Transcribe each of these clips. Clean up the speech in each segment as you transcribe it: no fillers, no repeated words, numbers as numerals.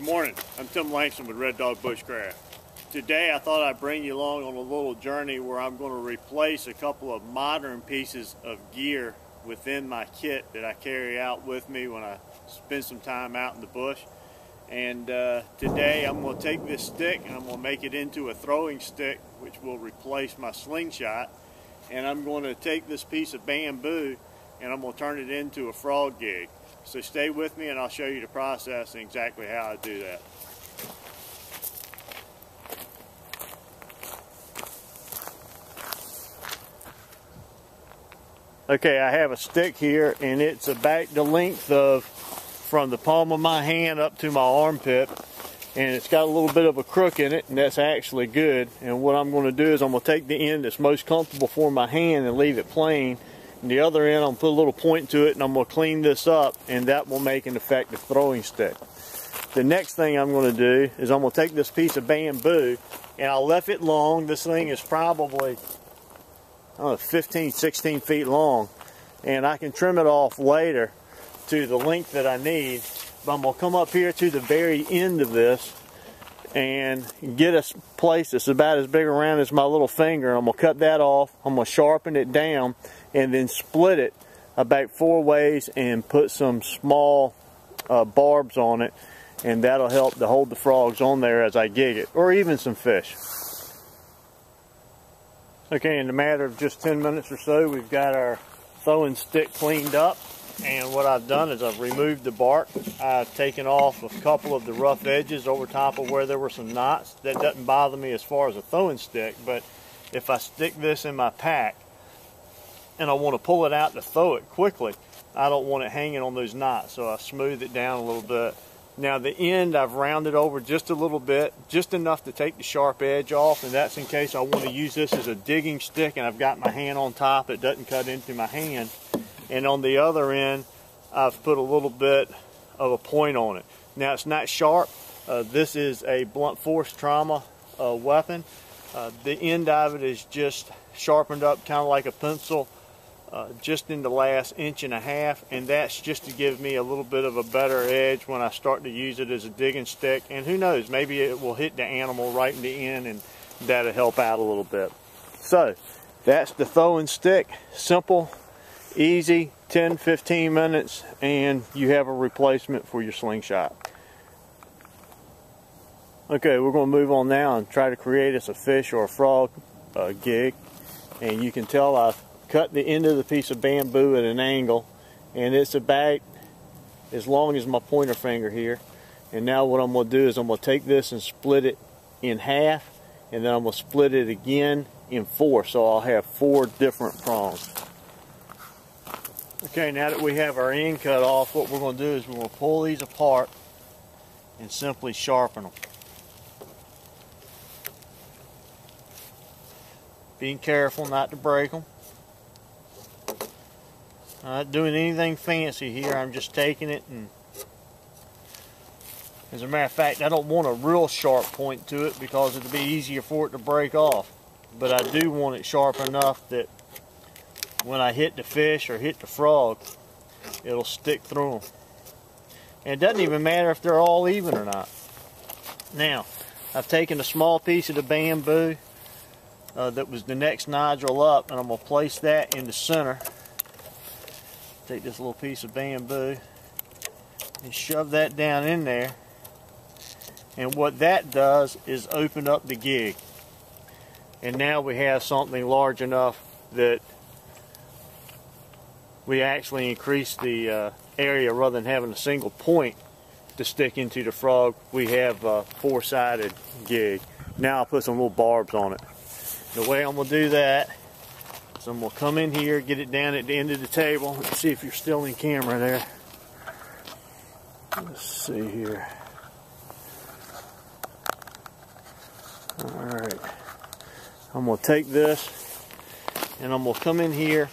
morning, I'm Tim Langston with Red Dog Bushcraft. Today I thought I'd bring you along on a little journey where I'm going to replace a couple of modern pieces of gear within my kit that I carry out with me when I spend some time out in the bush. And today I'm going to take this stick and I'm going to make it into a throwing stick, which will replace my slingshot. And I'm going to take this piece of bamboo and I'm going to turn it into a frog gig. So stay with me and I'll show you the process and exactly how I do that. Okay, I have a stick here and it's about the length of from the palm of my hand up to my armpit, and it's got a little bit of a crook in it, and that's actually good. And what I'm going to do is I'm going to take the end that's most comfortable for my hand and leave it plain. And the other end, I'm going to put a little point to it and I'm going to clean this up, and that will make an effective throwing stick. The next thing I'm going to do is I'm going to take this piece of bamboo and I left it long. This thing is probably 15, 16 feet long, and I can trim it off later to the length that I need. But I'm going to come up here to the very end of this and get a place that's about as big around as my little finger. I'm going to cut that off. I'm going to sharpen it down and then split it about 4 ways and put some small barbs on it, and that'll help to hold the frogs on there as I gig it, or even some fish. Okay, in a matter of just 10 minutes or so, we've got our throwing stick cleaned up. And what I've done is I've removed the bark. I've taken off a couple of the rough edges over top of where there were some knots. That doesn't bother me as far as a throwing stick, but if I stick this in my pack and I want to pull it out to throw it quickly, I don't want it hanging on those knots, so I smooth it down a little bit. Now the end I've rounded over just a little bit, just enough to take the sharp edge off, and that's in case I want to use this as a digging stick and I've got my hand on top, it doesn't cut into my hand. And on the other end, I've put a little bit of a point on it. Now it's not sharp. This is a blunt force trauma weapon. The end of it is just sharpened up kind of like a pencil, just in the last 1.5 inches, and that's just to give me a little bit of a better edge when I start to use it as a digging stick. And who knows, maybe it will hit the animal right in the end and that'll help out a little bit. So that's the throwing stick. Simple, easy, 10-15 minutes, and you have a replacement for your slingshot. Okay, we're going to move on now and try to create us a fish or a frog gig. And you can tell I've cut the end of the piece of bamboo at an angle, and it's about as long as my pointer finger here. And now what I'm going to do is I'm going to take this and split it in half, and then I'm going to split it again in 4, so I'll have 4 different prongs. Okay, now that we have our end cut off, what we're going to do is we're going to pull these apart and simply sharpen them. Being careful not to break them. I'm not doing anything fancy here, I'm just taking it, and as a matter of fact, I don't want a real sharp point to it because it'll be easier for it to break off. But I do want it sharp enough that when I hit the fish or hit the frog, it'll stick through them. And it doesn't even matter if they're all even or not. Now, I've taken a small piece of the bamboo that was the next nodule up, and I'm going to place that in the center. Take this little piece of bamboo and shove that down in there. And what that does is open up the gig. And now we have something large enough that we actually increase the area. Rather than having a single point to stick into the frog, we have a 4-sided gig. Now I'll put some little barbs on it. The way I'm going to do that is I'm going to come in here, get it down at the end of the table. Let's see if you're still in camera there. Let's see here. Alright. I'm going to take this and I'm going to come in here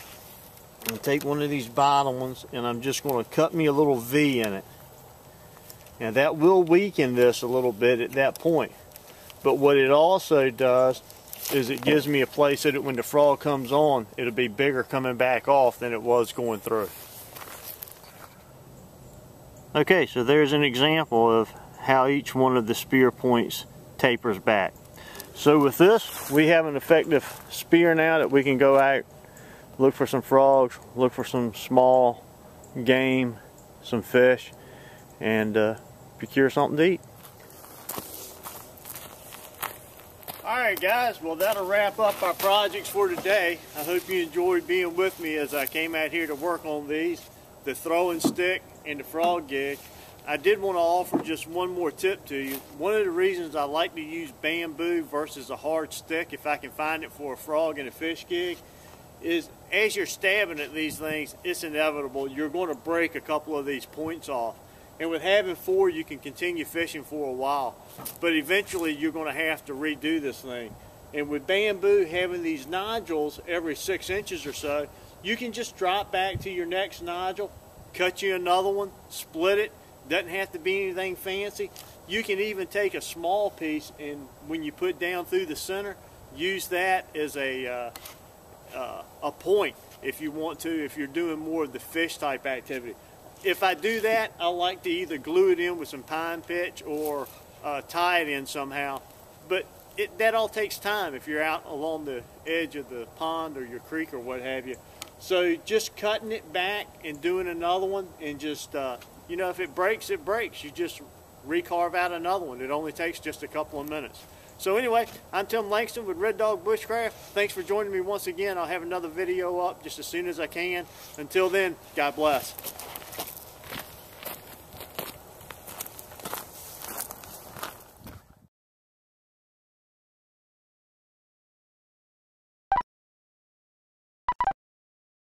and take one of these bottom ones, and I'm just going to cut me a little V in it. Now that will weaken this a little bit at that point, but what it also does is it gives me a place so that when the frog comes on, it'll be bigger coming back off than it was going through. Okay, so there's an example of how each one of the spear points tapers back. So with this, we have an effective spear now that we can go out, look for some frogs, look for some small game, some fish, and procure something to eat. Alright guys, well that'll wrap up our projects for today. I hope you enjoyed being with me as I came out here to work on these, the throwing stick and the frog gig. I did want to offer just one more tip to you. One of the reasons I like to use bamboo versus a hard stick, if I can find it for a frog and a fish gig, is as you're stabbing at these things, it's inevitable. You're going to break a couple of these points off. And with having 4, you can continue fishing for a while. But eventually you're going to have to redo this thing. And with bamboo having these nodules every 6 inches or so, you can just drop back to your next nodule, cut you another one, split it. Doesn't have to be anything fancy. You can even take a small piece and when you put down through the center, use that as a point if you want to, if you're doing more of the fish type activity. If I do that, I like to either glue it in with some pine pitch or tie it in somehow. But that all takes time if you're out along the edge of the pond or your creek or what have you. So just cutting it back and doing another one and just you know, if it breaks, it breaks. You just recarve out another one. It only takes just a couple of minutes. So anyway, I'm Tim Langston with Red Dog Bushcraft. Thanks for joining me once again. I'll have another video up just as soon as I can. Until then, God bless.